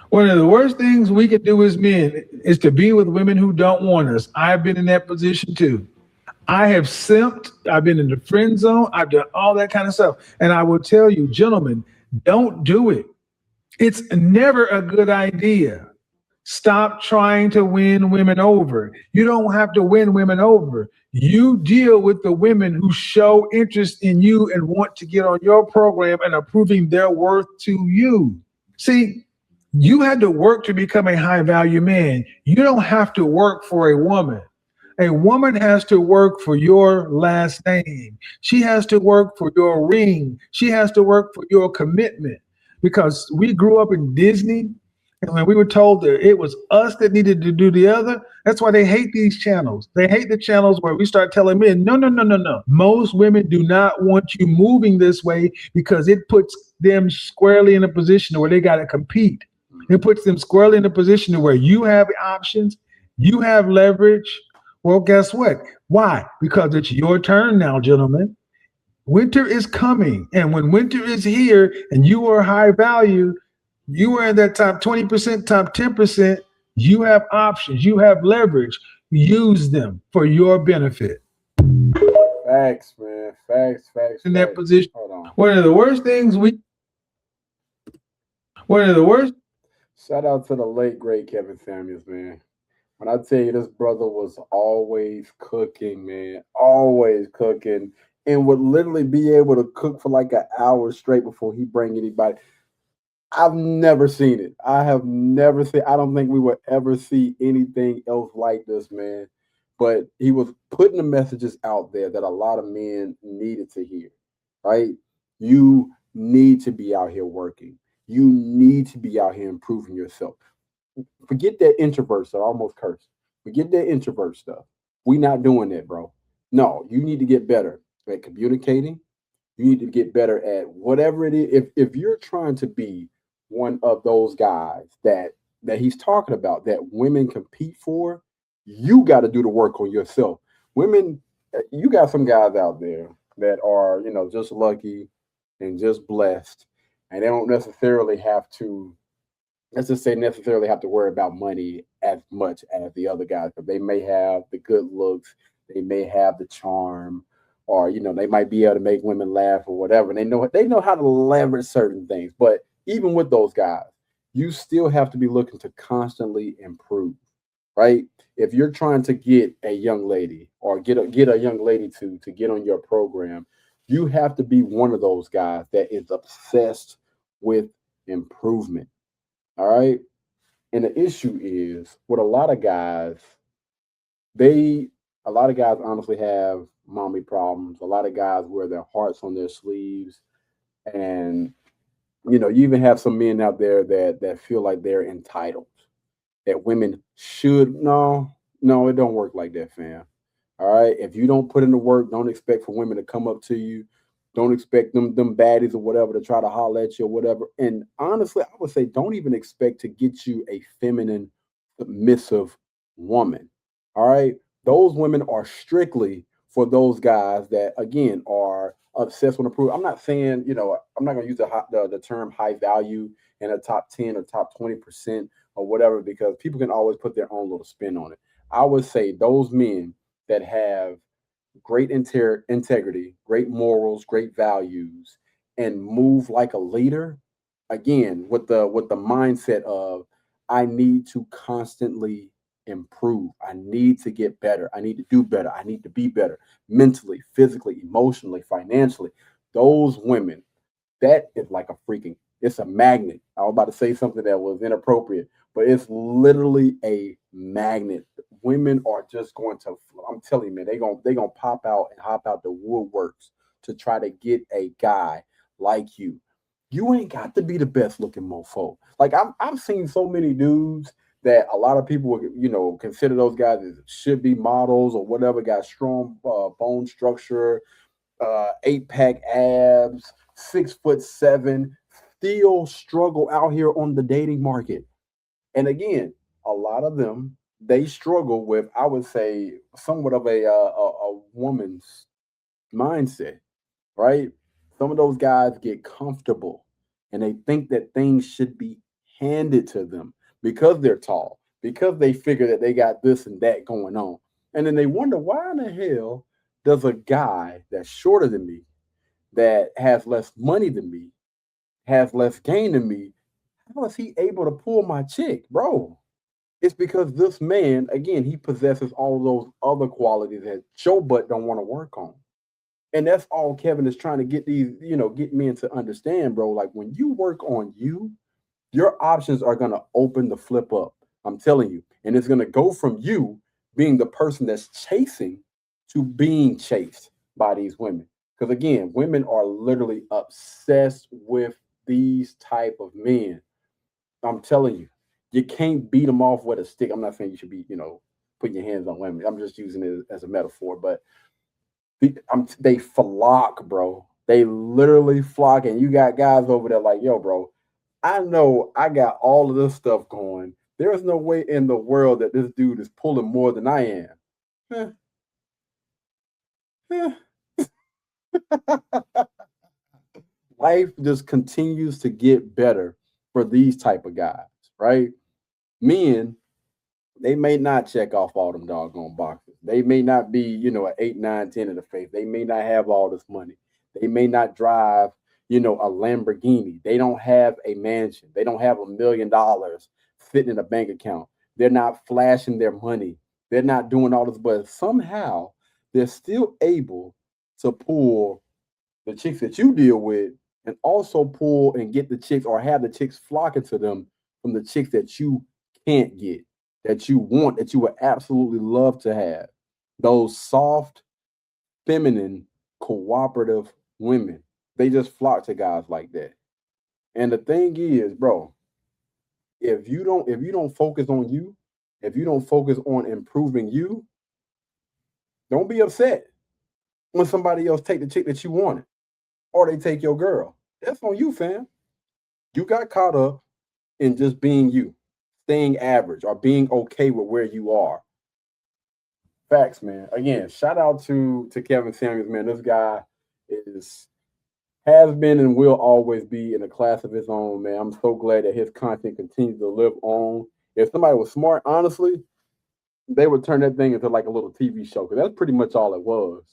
One of the worst things we can do as men is to be with women who don't want us. I've been in that position too. I have simped. I've been in the friend zone. I've done all that kind of stuff. And I will tell you, gentlemen, don't do it. It's never a good idea. Stop trying to win women over. You don't have to win women over. You deal with the women who show interest in you and want to get on your program and are proving their worth to you. See, you had to work to become a high value man. You don't have to work for a woman. A woman has to work for your last name. She has to work for your ring. She has to work for your commitment. Because we grew up in Disney, and when we were told that it was us that needed to do the other, that's why they hate these channels. They hate the channels where we start telling men, no, no, no, no, no. Most women do not want you moving this way because it puts them squarely in a position where they got to compete. It puts them squarely in a position where you have options, you have leverage. Well, guess what? Why? Because it's your turn now, gentlemen. Winter is coming. And when winter is here and you are high value, you are in that top 20%, top 10%, you have options, you have leverage. Use them for your benefit. Facts, man. Facts, facts, In that facts. position. Hold on. One of the worst things we, one of the worst, Shout out to the late great Kevin Samuels, man. When I tell you this brother was always cooking, man, always cooking, and would literally be able to cook for like an hour straight before he bring anybody. I've never seen it. I have never seen. I don't think we will ever see anything else like this, man. But he was putting the messages out there that a lot of men needed to hear. Right? You need to be out here working. You need to be out here improving yourself. Forget that introvert stuff. I almost cursed. Forget that introvert stuff. We not doing that, bro. No, you need to get better at communicating. You need to get better at whatever it is. If you're trying to be one of those guys that he's talking about that women compete for, you got to do the work on yourself. Women, you got some guys out there that are, just lucky and just blessed, and they don't necessarily have to, let's just say, necessarily have to worry about money as much as the other guys. But they may have the good looks, they may have the charm, or they might be able to make women laugh or whatever. And they know how to leverage certain things. But even with those guys, you still have to be looking to constantly improve, right? If you're trying to get a young lady or get a young lady to get on your program, you have to be one of those guys that is obsessed with improvement. All right. And the issue is with a lot of guys, they a lot of guys honestly have mommy problems. A lot of guys wear their hearts on their sleeves. And you even have some men out there that feel like they're entitled. That women should no, it don't work like that, fam. All right. If you don't put in the work, don't expect for women to come up to you. Don't expect them baddies or whatever to try to holler at you or whatever. And honestly, I would say don't even expect to get you a feminine, submissive woman. All right. Those women are strictly for those guys that again are obsessed with approval. I'm not saying, I'm not gonna use the term high value in a top 10 or top 20% or whatever, because people can always put their own little spin on it. I would say those men that have great integrity, great morals, great values, and move like a leader. Again, with the mindset of I need to constantly improve. I need to get better. I need to do better. I need to be better mentally, physically, emotionally, financially. Those women, that is like a freaking, it's a magnet. I was about to say something that was inappropriate, but it's literally a magnet. Women are just going to, I'm telling you, man, they gonna pop out and hop out the woodworks to try to get a guy like you. You ain't got to be the best looking mofo. Like I've seen so many dudes that a lot of people would, consider those guys as should be models or whatever, got strong bone structure, 8-pack abs, 6'7", still struggle out here on the dating market. And again, a lot of them, they struggle with, I would say, somewhat of a woman's mindset, right? Some of those guys get comfortable and they think that things should be handed to them because they're tall, because they figure that they got this and that going on. And then they wonder, why in the hell does a guy that's shorter than me, that has less money than me, has less gain than me, how is he able to pull my chick, bro? It's because this man, again, he possesses all those other qualities that your butt don't want to work on. And that's all Kevin is trying to get these, get men to understand, bro. Like when you work on you, your options are going to open the flip up. I'm telling you. And it's going to go from you being the person that's chasing to being chased by these women. Because again, women are literally obsessed with these type of men. I'm telling you, you can't beat them off with a stick. I'm not saying you should be, putting your hands on women. I'm just using it as a metaphor, but they flock, bro. They literally flock, and you got guys over there like, yo, bro, I know I got all of this stuff going. There's no way in the world that this dude is pulling more than I am. Life just continues to get better for these type of guys, right? Men, they may not check off all them doggone boxes. They may not be, an 8, 9, 10 in the face. They may not have all this money. They may not drive, a Lamborghini. They don't have a mansion. They don't have $1 million sitting in a bank account. They're not flashing their money. They're not doing all this, but somehow they're still able to pull the chicks that you deal with and also pull and get the chicks or have the chicks flocking to them from the chicks that you can't get, that you want, that you would absolutely love to have. Those soft, feminine, cooperative women. They just flock to guys like that. And the thing is, bro, if you don't focus on you, if you don't focus on improving you, don't be upset when somebody else take the chick that you wanted or they take your girl. That's on you, fam. You got caught up in just being you, staying average or being okay with where you are. Facts, man. Again, shout out to Kevin Samuels, man. This guy has been and will always be in a class of his own, man. I'm so glad that his content continues to live on. If somebody was smart, honestly, they would turn that thing into like a little TV show, because that's pretty much all it was.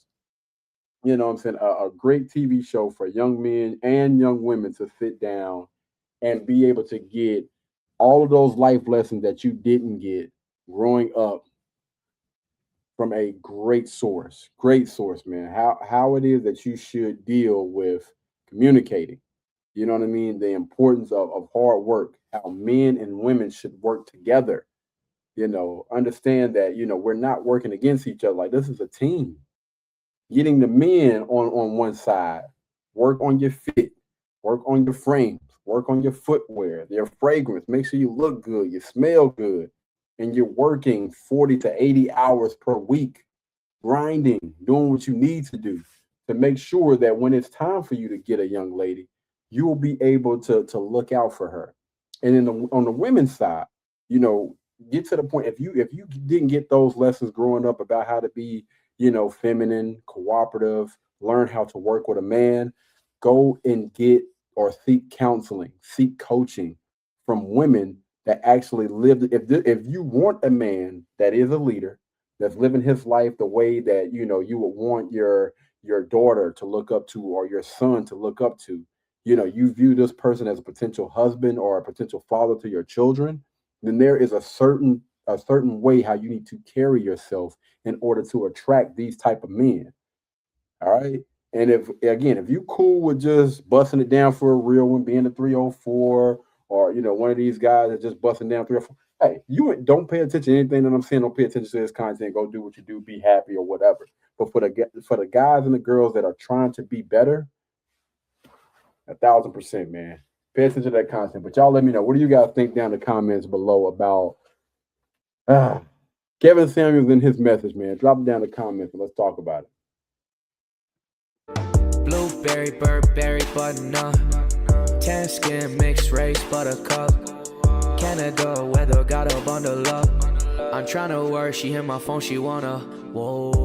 You know what I'm saying? A great TV show for young men and young women to sit down and be able to get all of those life lessons that you didn't get growing up from a great source, man. How it is that you should deal with communicating. You know what I mean? The importance of hard work, how men and women should work together. Understand that, we're not working against each other. Like, this is a team. Getting the men on one side, work on your fit, work on your frames, work on your footwear, their fragrance, make sure you look good, you smell good, and you're working 40 to 80 hours per week, grinding, doing what you need to do to make sure that when it's time for you to get a young lady, you will be able to look out for her. And then on the women's side, get to the point, if you didn't get those lessons growing up about how to be, feminine, cooperative, learn how to work with a man, go and get or seek counseling, seek coaching from women that actually live. If you want a man that is a leader, that's living his life the way that, you would want your daughter to look up to or your son to look up to, you view this person as a potential husband or a potential father to your children, then there is a certain way how you need to carry yourself in order to attract these type of men. All right. And if you cool with just busting it down for a real one, being a 304, or one of these guys that just busting down 304, hey, you don't pay attention to anything that I'm saying. Don't pay attention to this content. Go do what you do. Be happy or whatever. But for the guys and the girls that are trying to be better, 1,000%, man. Pay attention to that content. But y'all let me know. What do you guys think down in the comments below about Kevin Samuels and his message, man? Drop it down in the comments and let's talk about it. Blueberry, Burberry, button-up, tan skin, mixed race, buttercup, Canada weather, got a bundle up. I'm tryna work, she hit my phone, she wanna, whoa.